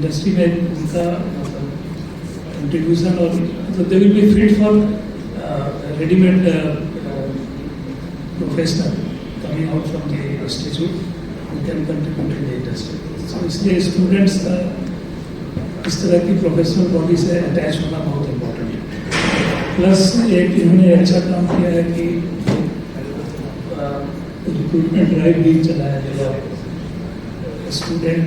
Industry में उनका contribution और मतलब they will be fit for readymade professional coming out from the institute who can contribute in the industry. So इसलिए students का इस तरह की प्रोफेशनल बॉडी से अटैच होना बहुत इम्पोर्टेंट है। प्लस एक इन्होंने अच्छा काम किया है कि रिक्रूटमेंट ड्राइव भी चलाया जो स्टूडेंट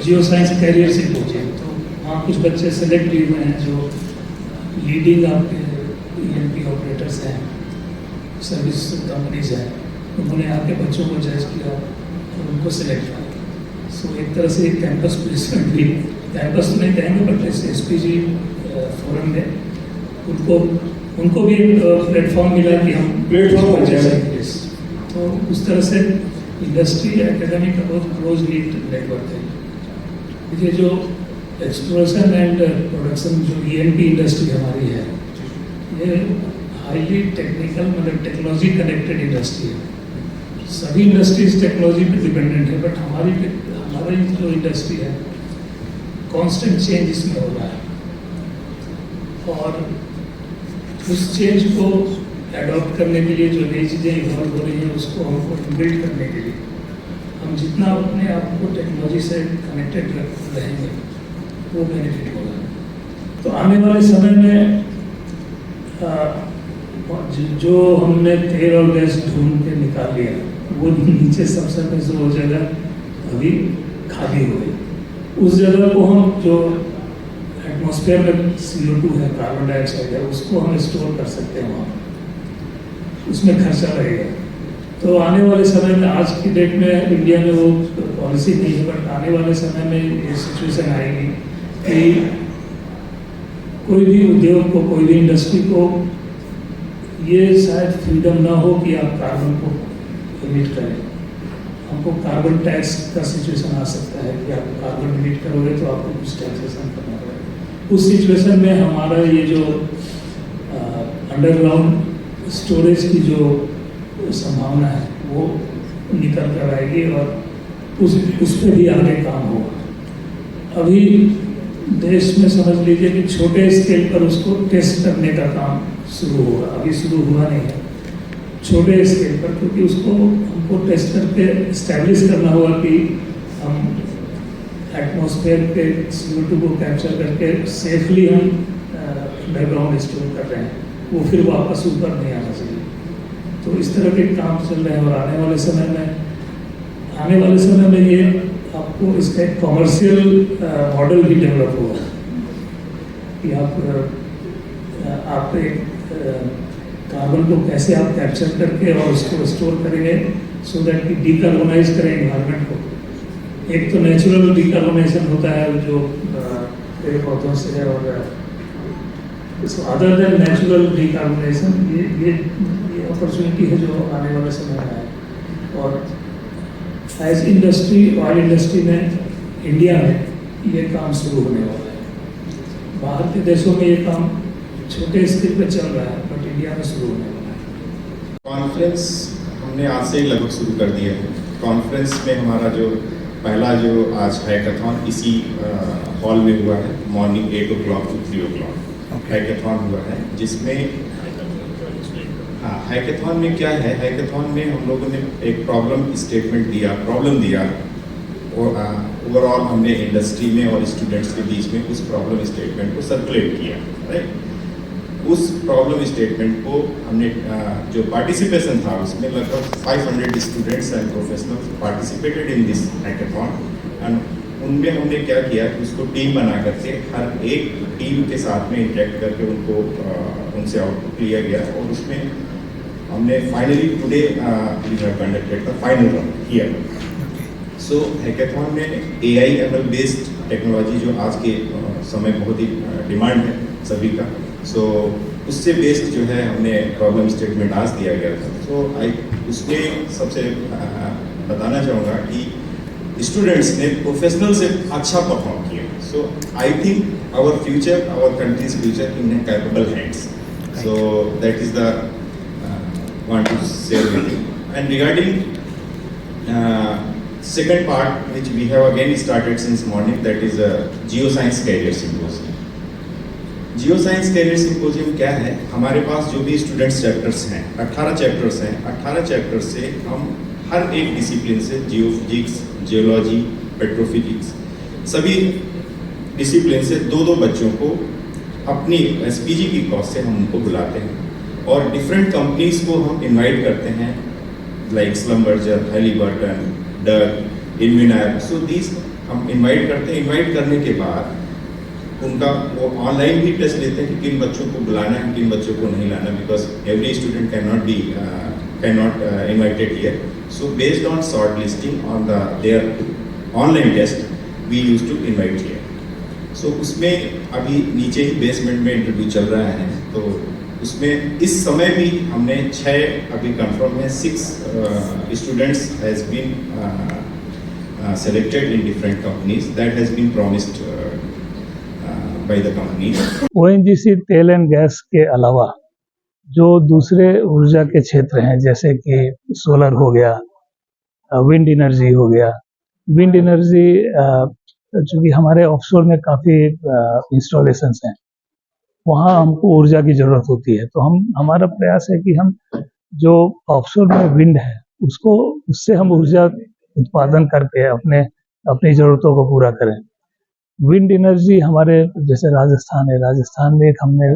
जियो साइंस कैरियर से पूछे तो वहाँ कुछ बच्चे सेलेक्ट भी हुए हैं जो लीडिंग आपके EMP ऑपरेटर्स हैं, सर्विस कंपनीज हैं, उन्होंने आके बच्चों को जज किया और उनको सिलेक्ट किया। सो एक तरह से कैंपस प्लेसमेंट भी, कैंपस तो नहीं कहेंगे बट SPG फोरम में उनको भी एक प्लेटफॉर्म मिला कि हम प्लेटफॉर्म तो उस तरह से इंडस्ट्री एकेडमी का बहुत क्लोजली नेटवर्क है। देखिए जो एक्सप्लोरेशन एंड प्रोडक्शन जो EMP इंडस्ट्री हमारी है ये हाईली टेक्निकल मतलब टेक्नोलॉजी कनेक्टेड इंडस्ट्री है। सभी इंडस्ट्रीज टेक्नोलॉजी पे डिपेंडेंट है बट हमारी जो इंडस्ट्री है कांस्टेंट चेंज इसमें हो रहा है और उस चेंज को एडॉप्ट करने के लिए जो नई चीज़ें इवॉल्व हो रही हैं उसको हमको बिल्ड करने के लिए हम जितना अपने आप को टेक्नोलॉजी से कनेक्टेड रहेंगे वो बेनिफिट होगा। तो आने वाले समय में जो हमने तेल और गैस ढूंढ के निकाल लिया वो नीचे सबसे जो जगह अभी खाली हो गई, उस जगह को हम जो एटमॉस्फेयर में CO2 है, कार्बन डाइऑक्साइड है, उसको हम स्टोर कर सकते हैं वहाँ, उसमें खर्चा लगेगा। तो आने वाले समय में आज की डेट में इंडिया में वो पॉलिसी नहीं है बट आने वाले समय में ये सिचुएशन आएगी कि कोई भी उद्योग को, कोई भी इंडस्ट्री को ये शायद फ्रीडम ना हो कि आप कार्बन को इमिट करें। हमको कार्बन टैक्स का सिचुएशन आ सकता है कि आप कार्बन इमिट करोगे तो आपको कुछ टैक्सेशन करना पड़ेगा। उस सिचुएशन में हमारा ये जो अंडरग्राउंड स्टोरेज की जो संभावना है वो निकल कर आएगी और उस पर भी आगे काम होगा। अभी देश में समझ लीजिए कि छोटे स्केल पर उसको टेस्ट करने का काम शुरू होगा, अभी शुरू हुआ नहीं है छोटे स्केल पर, क्योंकि उसको हमको टेस्ट करके इस्टेब्लिश करना होगा कि हम एटमॉस्फेयर के CO2 को कैप्चर करके सेफली हम अंडरग्राउंड स्टोर कर रहे हैं, वो फिर वापस ऊपर नहीं आना चाहिए। तो इस तरह के काम चल रहे हैं और आने वाले समय में ये आपको इसका एक कॉमर्शियल मॉडल भी डेवलप होगा कि आप एक कार्बन को कैसे आप कैप्चर करके और उसको स्टोर करेंगे सो दैट कि डिकार्बोनाइज करें एनवायरनमेंट को। एक तो नेचुरल डिकार्बोनाइजेशन होता है जो पेड़ पौधों से है और अदर देन नेचुरल डिकार्बोनाइजेशन ये अपॉर्चुनिटी है जो आने वाले समय में है। और एज इंडस्ट्री, ऑयल इंडस्ट्री में इंडिया में ये काम शुरू होने वाला है। बाहर के देशों में ये काम छोटे स्केल पे चल रहा है बट इंडिया में शुरू होने वाला है। कॉन्फ्रेंस हमने आज से ही लगभग शुरू कर दिया है। कॉन्फ्रेंस में हमारा जो पहला जो आज हैकाथॉन इसी हॉल में हुआ है, morning 8 o'clock to 3 o'clock hackathon हुआ है, जिसमें हैकाथॉन में क्या है, हैकाथॉन में हम लोगों ने एक प्रॉब्लम दिया और ओवरऑल हमने इंडस्ट्री में और स्टूडेंट्स के बीच में उस प्रॉब्लम स्टेटमेंट को सर्कुलेट किया, राइट। उस प्रॉब्लम स्टेटमेंट को हमने जो पार्टिसिपेशन था उसमें लगभग 500 students and professionals participated in this hackathon and उनमें हमने क्या किया कि उसको टीम बना करके हर एक टीम के साथ में इंटरेक्ट करके उनसे आउटपुट लिया गया और उसमें हमने finally today we have conducted the final round here. So hackathon में AI ML बेस्ड टेक्नोलॉजी जो आज के समय बहुत ही डिमांड है सभी का, सो उससे बेस्ड जो है हमने प्रॉब्लम स्टेटमेंट आज दिया गया था। सो उसमें सबसे बताना चाहूँगा कि स्टूडेंट्स ने प्रोफेशनल से अच्छा परफॉर्म किया। So I think our future, our country's future in capable hands. So that is the want to share with you. And regarding second part which we have again started since morning, that is a geoscience career symposium. Geoscience career symposium क्या है? हमारे पास जो भी students chapters हैं, 18 chapters हैं, 18 chapter से हम हर एक डिसिप्लिन से, जियोफिजिक्स, जियोलॉजी, पेट्रोफिजिक्स, सभी डिसिप्लिन से दो दो बच्चों को अपनी एसपीजी की कॉस्ट से हम उनको बुलाते हैं और डिफरेंट कंपनीज को हम इनवाइट करते हैं, लाइक स्लम्बर्जर, हैलीबर्टन, डग, इनविनायर. सो दीज हम इनवाइट करते हैं. इनवाइट करने के बाद उनका वो ऑनलाइन भी टेस्ट लेते हैं कि किन बच्चों को बुलाना है, किन बच्चों को नहीं लाना, because every student can not invited here. So based on short listing on their online test we use to invite here. So उसमें अभी नीचे ही बेसमेंट में इंटरव्यू चल रहा है, तो उसमें इस समय भी हमने 6 अभी कंफर्म है, 6 students has been selected in different companies that has been promised by the company. ONGC तेल एंड गैस के अलावा जो दूसरे ऊर्जा के क्षेत्र हैं, जैसे कि सोलर हो गया, विंड एनर्जी हो गया. विंड एनर्जी चूँकि हमारे ऑफशोर में काफ़ी इंस्टॉलेशंस हैं, वहाँ हमको ऊर्जा की ज़रूरत होती है. तो हमारा प्रयास है कि हम जो ऑफशोर में विंड है उससे हम ऊर्जा उत्पादन करके अपनी ज़रूरतों को पूरा करें. विंड एनर्जी हमारे जैसे राजस्थान में एक हमने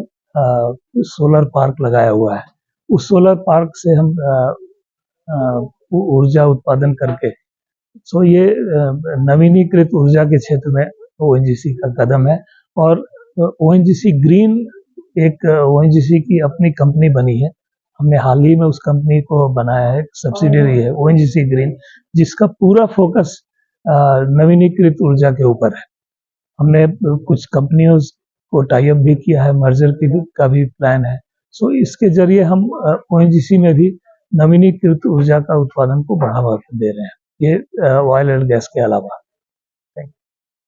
सोलर पार्क लगाया हुआ है. उस सोलर पार्क से हम ऊर्जा उत्पादन करके, सो ये नवीनीकृत ऊर्जा के क्षेत्र में ONGC का कदम है. और ONGC ग्रीन, एक ONGC की अपनी कंपनी बनी है, हमने हाल ही में उस कंपनी को बनाया है, सब्सिडियरी है ONGC ग्रीन, जिसका पूरा फोकस नवीनीकृत ऊर्जा के ऊपर है. हमने कुछ कंपनियों को टाई अप भी किया है, मर्जर का भी प्लान है. सो इसके जरिए हम ONGC में भी नवीनीकृत ऊर्जा का उत्पादन को बढ़ावा दे रहे हैं, ये ऑयल एंड गैस के अलावा.